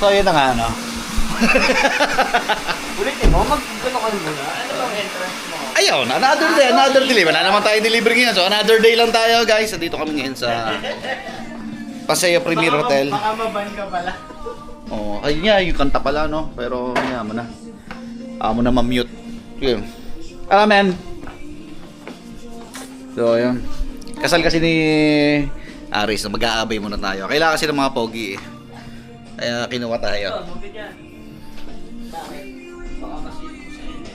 So yun na nga, no? Ulitin mo, mag-gano ka muna. Ano bang entrance mo? Ayun, another day, another delay. Wala naman tayo delivery ngayon. So another day lang tayo, guys. Dito kami ngayon sa Paseo Premier Hotel. Baka maban ka pala. Oh, ayun nga, yung kanta pala, no? Pero, yan mo na. Mo na ma-mute. Yun. Men. So, yun. Kasal kasi ni Aris, so mag-aabay muna tayo. Kailangan kasi ng mga pogi, eh. Kaya kinuha tayo. Bakit yan? Bakit? Baka kasi sa inyo.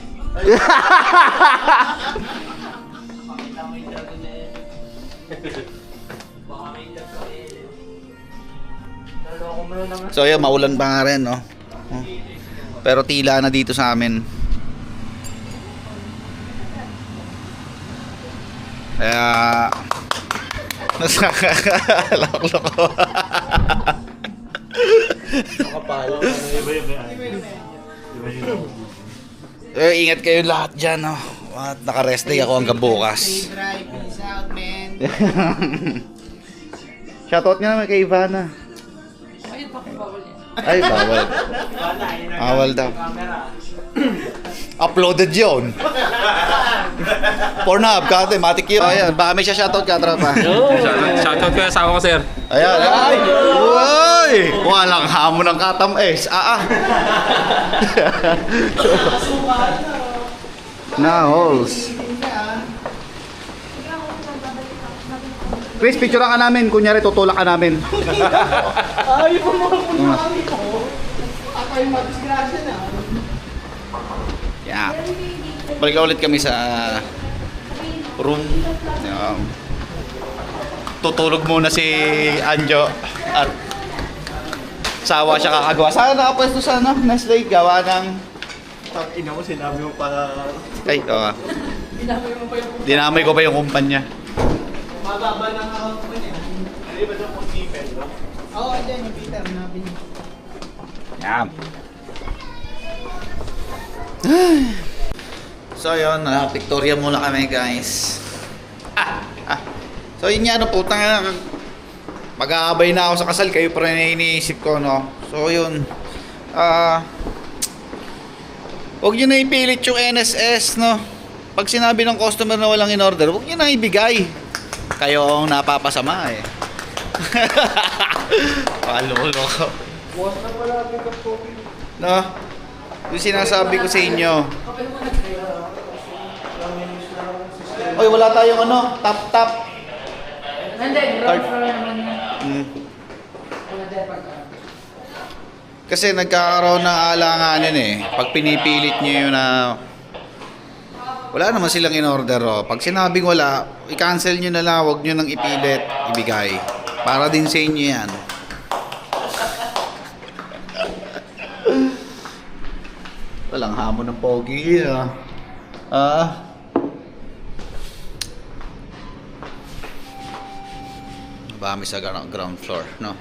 Pakita mo yung dragon na yun. Baka may dragon sa inyo. Naloko mo na naman. So, yun, maulan pa nga rin, no? Oh. Pero tila na dito sa amin. Kaya... Loko-loko. Nakapalo. Iba yung Ingat kayo lahat dyan, no? At naka-rest day ako hanggang bukas. Stay dry. Peace out, man. Shoutout nga naman kay Ivana. Ayun, pakibawal yan. Ay, bawal. Bawal daw. Uploaded yun. Pornhub, kate, matik yun. Ayan, baka may siya shoutout ka, tropa. Shoutout ko yung asawa ko, sir. Ayan, ay! Uy! Walang hamon ng katam-es. Na, holes. Chris, picture ka namin. Kunyari, tutulak ka namin. Ay, pumunta kami ko. Ako yung madisgrasya na. Yeah. Balik ulit kami sa room. Tutulog muna si Anjo at sawa siya kakagawa. Saan nakapwesto sa Nestle? Gawa ng... Ina mo, sinabi mo para... Ay, oo. Dinamay mo pa yung... Dinamay ko pa yung kumpanya. Mababa ng account mo niya. Hindi ba yung kung-tipel, no? Oo, dyan yung Peter, nabi niya. Yan. So yun, Victoria muna kami, guys. So yun nga, putang na. Mag-aabay na ako sa kasal, kayo pa rin iniisip ko, no? So yun. Huwag nyo na ipilit yung NSS, no? Pag sinabi ng customer na walang in-order, huwag nyo na ibigay. Kayo ang napapasama, eh. Palolo ko. Buwas na pala pick-up coffee. No? Yung sinasabi ko sa inyo. Oy, wala tayong tap. Hindi, ground floor naman yan. Kasi nagkakaroon ng alanganin, eh. Pag pinipilit nyo yun na wala naman silang in-order, oh. Pag sinabing wala, i-cancel nyo na lang, huwag nyo nang ipilit, ibigay. Para din sa inyo yan. Walang hamon ng pogi, Bami sa ground floor, no?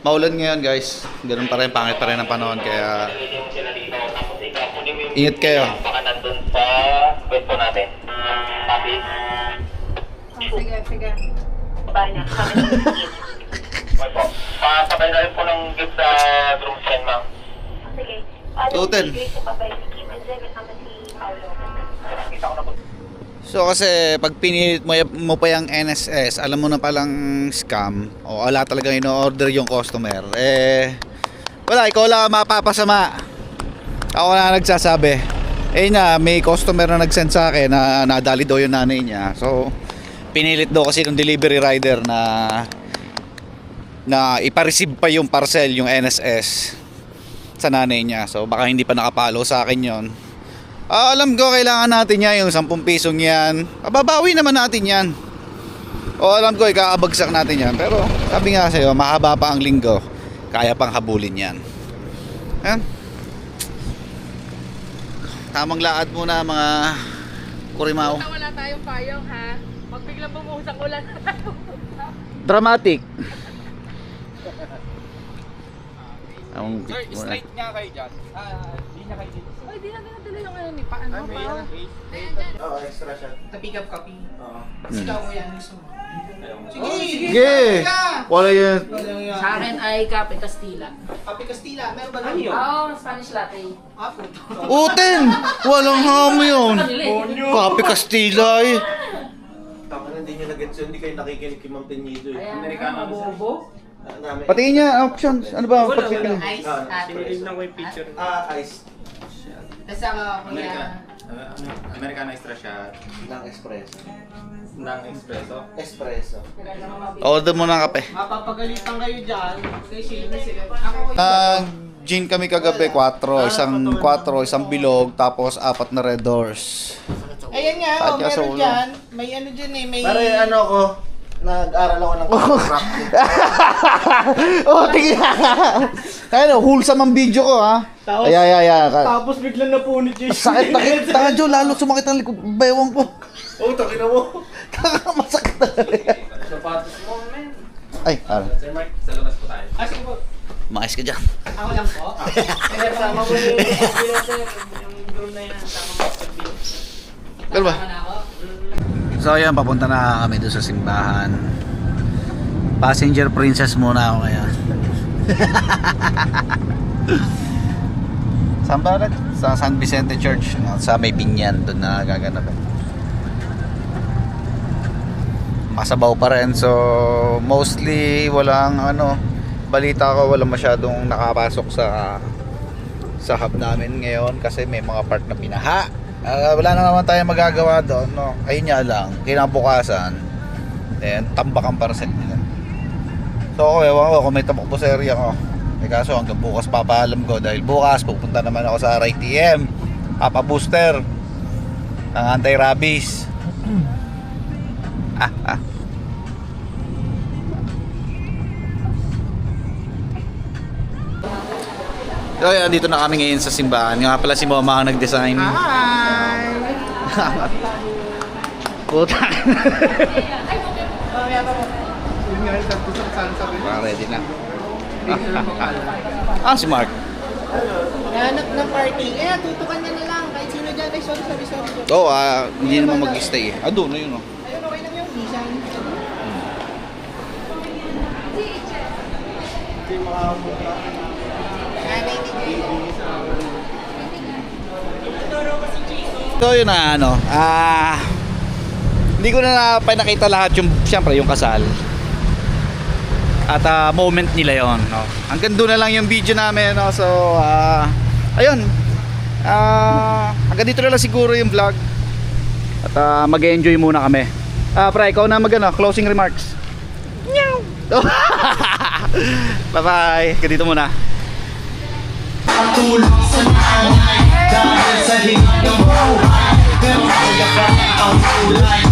Maulan ngayon, guys. Ganun pa rin, pangit pa rin ang panahon, kaya ingat kayo. Baka nandun sa pwesto natin. Sabi, Sige. bahay na. Okay po. Pasabay na rin po ng gift sa group chat, ma'am. Sige. Tutin. Sa papay si Kim and Zeb, kasama si Paolo. Nakita ko na po. So kasi pag pinilit mo pa yung NSS, alam mo na palang scam o wala talaga in-order yung customer, wala, ikaw lang mapapasama. Ako na nagsasabi. May customer na nag-send sa akin na nadali daw yung nanay niya. So pinilit daw kasi ng delivery rider na ipa-receive pa yung parcel, yung NSS sa nanay niya. So baka hindi pa nakapalo sa akin yon. Alam ko kailangan natin yan, yung 10 pisong yan. Babawi naman natin yan. Alam ko ikakabagsak natin yan. Pero sabi nga sa'yo, mahaba pa ang linggo. Kaya pang habulin yan. Tamang laad muna mga kurimaw. Wala tayong payong, ha? Pag biglang bumuhos ang ulan. Dramatic. Sir, straight nga kayo dyan. Hindi na kayo dito. Ay, di na pinadala yung ano ni paano pa. Oo, extra shot. Pick up copy. Oo. Ikaw ko yan gusto mo. Sige! Wala yan. Sa akin ay Cape Castilla. Copy Castilla, meron ba ganyan? Oo, Spanish latte. Ah, puto. Uten! Walang hamo yun. Kape Castilla eh. Tama na, hindi nyo na-gets yun. Hindi kayo nakikinig kay Ma'am Tenido eh. Ayan, mabobo. Namin. Patingin niya, options. Ano ba? Pag-click niya. Ice Sinunod at. ko yung picture. Ice. Tapos ako kuya. Americano extra shot. Ng espresso. Ng espresso. Espresso. Order mo ng kape. Mapapagalitan kayo dyan. Kasi sila. Ako kuya. Gin kami kagabi, 4. Isang bilog, tapos 4 na Red Doors. Ayan nga, Kahit nga sa meron ulo. dyan. May ano dyan eh, may... Pare, ano ko, nag-aral ako ng chiropractic. Oh, tingnan. Ayun, wholesome ang video ko, ha? Tapos- Ay. Tapos biglang napunit yung Sakit na kita, Jo. Lalo sumakit ang likod. Bewang ko. Oh, takina mo. Masakit na. Sapatos mo, man. Ay, Sir Mark, sa labas po tayo. Ah, sige po. maayos ka dyan. Ako lang po. Kaya sama mo yung groom na yan. Tama mo sa video. Pero ba? Tama na ako. So ayan, papunta na kami doon sa simbahan. Passenger princess muna ako ngayon. Saan ba ulit? Sa San Vicente Church, sa may Binyan, doon na gaganap. Masabaw pa rin, so mostly walang balita ko, walang masyadong nakapasok sa hub namin ngayon kasi may mga part na binaha. Wala na naman tayong magagawa doon, no? Ayun nga lang, kinabukasan tambak ang parcel nila. So ako, ewan ko kung may tambak po sa area ko. Kaso hanggang bukas papaalam ko dahil bukas pupunta naman ako sa RITM, papa-booster ng anti-rabies. So yan, dito na kami ngayon sa simbahan. Nga pala si Mama ang nag-design. Hi! Puta. Yun nga, gusto ko sana sabihin. Ready na. Si Mark. Nahanap ng parking. Tutukan niya na lang. Kahit sino dyan. Ay, sorry. Oo, hindi naman mag-stay eh. Doon na yun, oh. Ayun, okay lang yung bisan. So yun na hindi ko na pinakita lahat yung, siyempre yung kasal at moment nila yon, no? Hanggang doon na lang yung video namin, no? So ayun, hanggang dito na lang siguro yung vlog at mag-enjoy muna kami. Pre, ikaw na closing remarks. Bye bye, hanggang dito muna. Tulong sa nanay dahil sa hindi mo. Pero kaya ka ang tulay.